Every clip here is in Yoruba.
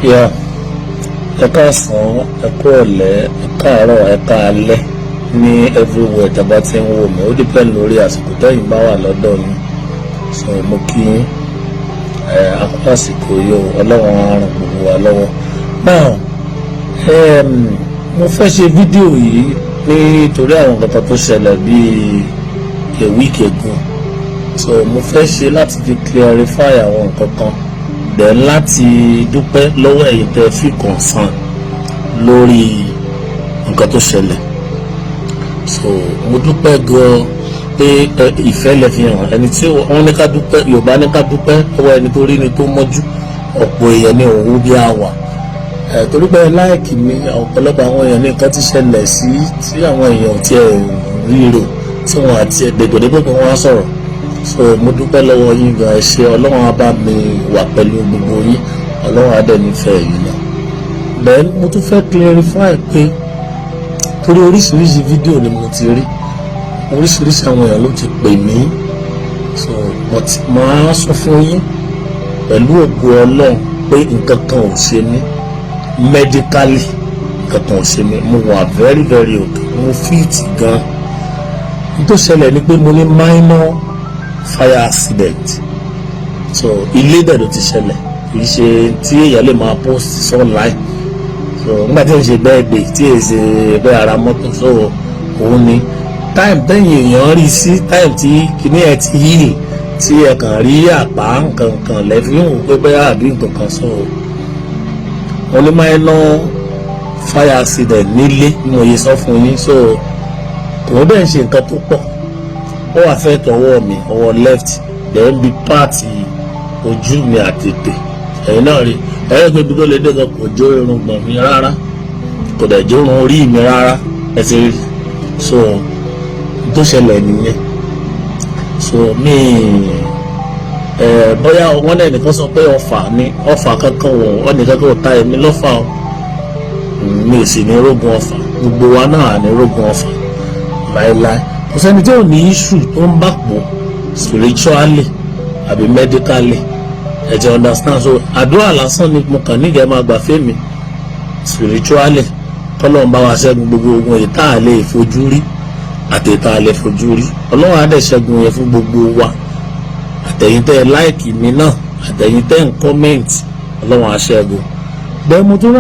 Yeah, ẹ káàsán, ẹ kúrọ̀lẹ́, ẹ káàárọ̀, ẹ káalẹ́ ní everywhere tàbá tí ń wò mí. Ó depend lórí àsìkò tẹ́yìn bá wà lọ́dọ̀ mi. So mo kí yín àkó àsìkò yìí o, Ọlọ́run á ràn gbogbo wa lọ́wọ́. Now mo fẹ́ ṣe fídíò yìí nítorí àwọn nǹkan tó ṣẹlẹ̀ bíi a week ago. So mo fẹ́ ṣe láti fi clarify àwọn nǹkan kan, then láti dúpẹ́ lọ́wọ́ ẹ̀yin tẹ́ fi concern lórí nǹkan tó ṣẹlẹ̀. So mo dúpẹ́ gan pé ìfẹ́ lẹ fi hàn. Ẹni tí wọ́n ní ká dúpẹ́, Yorùbá ní ká dúpẹ́ lọ́wọ́ ẹni tó rí ni tó mọ́jú. Ọ̀pọ̀ èèyàn ní òun bí àwà. Torí pé láìkì mi ọ̀pọ̀lọpọ̀ àwọn èèyàn ní nǹkan ti ṣẹlẹ̀ sí tí àwọn èèyàn ti ẹ̀ ríro tí wọ́n àti ẹ̀dẹ̀gbẹ̀dẹ̀gbẹ̀ pé wọ́n á sọ̀rọ̀. So mo dúpẹ́ lọ́wọ́ yín gan, ẹ ṣé. Ọlọ́run á bá mi wà pẹ̀lú gbogbo yín, Ọlọ́run á dẹ̀ nífẹ̀ẹ́ yín náà. Then mo tún fẹ́ clarify pé torí oríṣiríṣi fídíò ni mo ti rí, oríṣiríṣi àwọn èèyàn ló ti pè mí. So màá sọ fún yín pẹ̀lú ògo Ọlọ́run pé nǹkan kan ò ṣe mí medically, nǹkan kan ò ṣe mí. Mo wà very very okay, mo fit gan. N tó ṣẹlẹ̀ ni pé mo ní minor fire accident. So ilé dẹ̀ ló ti ṣẹlẹ̀, kì í ṣe tí èèyàn lè máa post online. So nígbà tí ó ṣe birthday tí èyí ṣe bẹ́ẹ̀ ara mọ́tò, so òun ni time tẹ́yìn èèyàn rí sí time tí kìíní ẹ̀ ti heal, tí ẹ kàn rí àpá nǹkan lẹ́fí hùn pé bẹ́ẹ̀ àbí nǹkan kan. So wọ́n ní minor fire accident nílé ní mo yẹ sọ fún yín. So kò bẹ́ẹ̀ ṣe nǹkan tó pọ̀, ó wà fẹ́ tọwọ́ mi, ọwọ́ left, then bí pààtì ojú mi àtètè. Ẹ̀yin náà rí ẹ̀rẹ́ pé ibi tó lè dé kan kò jó irun gbọ̀n mi rárá, kò dẹ̀ jó irun orí mi rárá, ẹ ti rí. So tó ṣẹlẹ̀ nìyẹn. So mi bóyá wọ́n náà nìkan sọ pé ọfà kankan wọ̀ ọ́ nìkan kò ta èmi lọ́fà o, mi ò sì ní rógun ọfà, gbogbo wa náà ní rógun ọfà láéláé. Kò sẹ́ni tí ò ní issue tó ń bá pò spiritually àbí medically, ẹ jẹ́ understand. So àdúrà lásán ni mo kàn nígẹ̀ẹ́ máa gbà fẹ́mi spiritually, tọ́lọ́run bá wa ṣẹ́gun gbogbo ogun èyí tá a lè fojú rí àti èyí tá a lè fojú rí. Ọlọ́run á dẹ̀ ṣẹ́gun yẹn fún gbogbo wa, àtẹ̀yin tẹ́ ẹ láìkì mi náà, àtẹ̀yin tẹ́ ń comment, Ọlọ́run á ṣẹ́gun. Then mo tún rí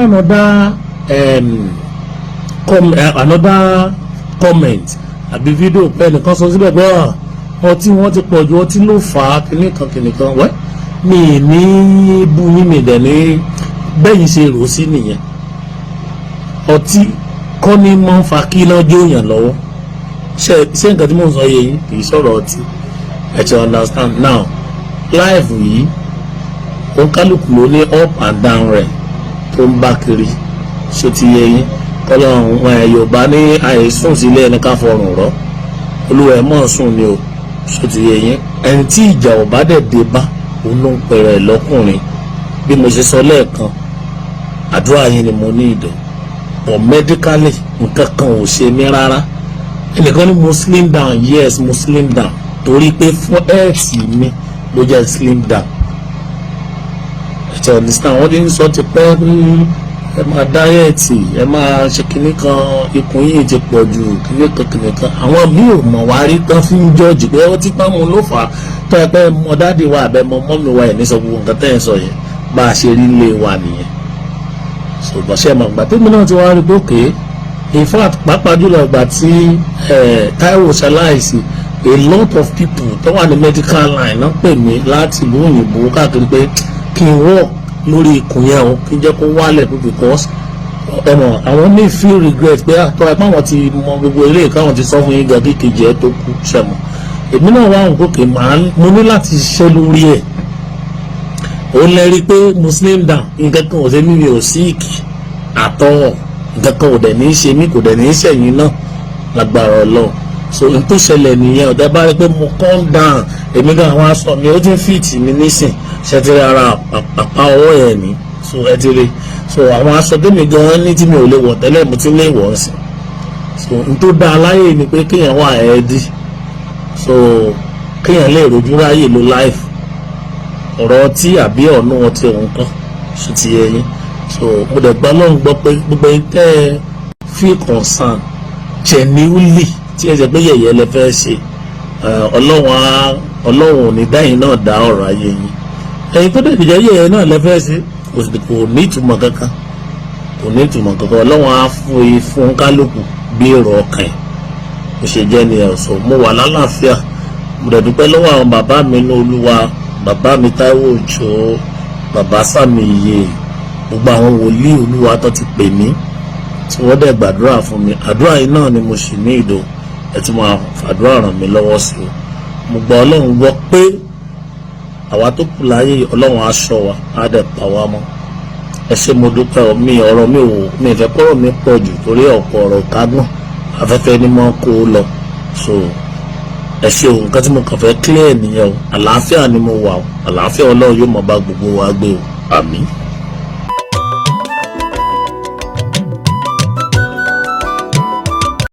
another comment àbí fídíò pé ẹnìkan sọ síbẹ̀ pé ọtí wọn ti pọ̀ ju, ọtí ló fà á kìnìkan wẹ́ mi ní bú yín, mi dẹ̀ ní bẹ́yìn ṣe rò sí nìyẹn. Ọtí kọ́ ni máa ń fa kí iná jóyàn lọ́wọ́. Ṣé nǹkan tí mò ń sọ yé yín? Kì í sọ̀rọ̀ ọtí, ẹ ti understand. Now life yìí ó kálukú ló ní up and down rẹ̀ tó ń bá kiri, ṣó ti yé yín? Kọ́lọ́run Yorùbá ní àìsùn sílé ẹni ká fọrùn rọ́, olúwa ẹ̀ mọ̀ sùn ni o, ṣó ti yé yín? Ẹni tí ìjà ò bá dẹ̀ dé bá òun ló ń pẹ̀rẹ̀ lọ́kùnrin. Bí mo ṣe sọ lẹ́ẹ̀kan, àdúrà yín ni mo ní ìdọ̀, but medically nǹkan kan ò ṣe mí rárá. Ẹnìkan ní mo slim down, yes mo slim down, torí pé fún health mi ló jẹ́ slim down. ẹ ti understand. Wọ́n ti ń sọ ti pẹ́ ẹ máa dáyẹ̀tì, ẹ máa ṣe kinní kan, ikùn yìí ti pọ̀ ju kinní kan. Àwọn mi ò mọ̀ wá rí tán fi ń jọ́ọ̀jì pé ó ti pọ́n mu ló fà á. Tó ẹ pé mọ dáàdi wa àbẹ mọ mọ́mí wa ẹ̀ ní sọ gbogbo nǹkan tẹ́ ẹ̀ sọ yẹn, bá a ṣe rí ilé wa nìyẹn. So bọ́sẹ̀ mọ̀ gbà tèmi náà ti wá rí pé òkè, in fact pàápàá jùlọ ìgbà tí Táíwò ṣaláìsí, a lot of people tó wà ní medical line náà pè mí láti ìlú òyìnbó káàkiri pé kí n wọ̀ lórí ikùn yẹn o, kí n jẹ́ kó wálẹ̀ pé because àwọn ní feel regret pé àtọ́ ẹ̀ pàwọn ti mọ gbogbo ilé káwọn ti sọ fún yín gàdí kejì ẹ̀ tó kú ṣẹ̀mọ̀. Èmi náà wá òun gòkè mo ní láti ṣiṣẹ́ lórí ẹ̀. Ó lẹ́rí pé Muslim down, nǹkan kan ò ṣe mí, mi ò sick àtọ́, nǹkan kan ò dẹ̀ ní í ṣe mí, kò dẹ̀ ní í ṣẹ̀yìn náà lágbára Ọlọ́run. So n tó ṣẹlẹ̀ nìyẹn. Ọ̀dà bá rí pé mo calm down, èmi gan àwọn aṣọ mi ó ti ń fit mi nísìn, ṣe ti rí ara àpá ọwọ́ yẹn ni. So ẹ ti rí, so àwọn aṣọ tèmi gan ní tí mi ò lè wọ̀ tẹ́lẹ̀ mo ti lè wọ̀ sí. So n tó dá aláyè ni pé kéèyàn wà ẹ̀ẹ́dì, so kéèyàn lè rojú ráyè lo life. Ọ̀rọ̀ ọtí àbí ọ̀nà ọtí òun kan ṣe ti yẹ yín. so mo dẹ̀ gbọ́ lọ́hùn gbọ́ pé gbogbo ẹni tẹ́ ẹ feel concern genuinely tí ẹ jẹ́ pé yẹ̀yẹ́ lẹ fẹ́ ṣe ọlọ́run ò ní dáyìn náà dá ọ̀rọ̀ ayé yín ẹ̀yin tó dẹ̀ dìjẹ́ yẹ̀yẹ́ náà lẹ fẹ́ ṣe kò ní ìtumọ̀ kankan ọlọ́run á fún kálukú bí èrò ọkàn ẹ̀ mo ṣe jẹ́ ni ẹ̀sọ́ mo wà lálàáfíà mo dẹ̀ dúpẹ́ lọ́wọ́ àwọn bàbá mi ní olúwa bàbá mi Táíwò Òjó bàbá Sàmì Iye gbogbo àwọn wòlíì olúwa tó ti pè mí tí wọ́n dẹ̀ gbàdúrà fún mi àdúrà yìí náà ni mo sì ní ìdò ẹ ti máa fàdúrà ràn mí lọ́wọ́ sí o mo gbọ́ ọlọ́run gbọ́ pé àwa tó kù láyé ọlọ́run á ṣọ́ wa á dẹ̀ pa wá mọ́ ẹ ṣé mo dúpẹ́ ọ̀rọ̀ mi ìfẹ́ kọ́rọ̀ mi pọ̀ jù torí ọ̀pọ̀ ọ̀rọ̀ kágbọ̀n afẹ́fẹ́ ni mo kó o lọ so ẹ ṣé o nǹkan tí mo kàn fẹ́ clear nìyẹn o àlàáfíà ni mo wà o àlàáfíà ọlọ́run yóò máa bá gbogbo wa gbé o àmín.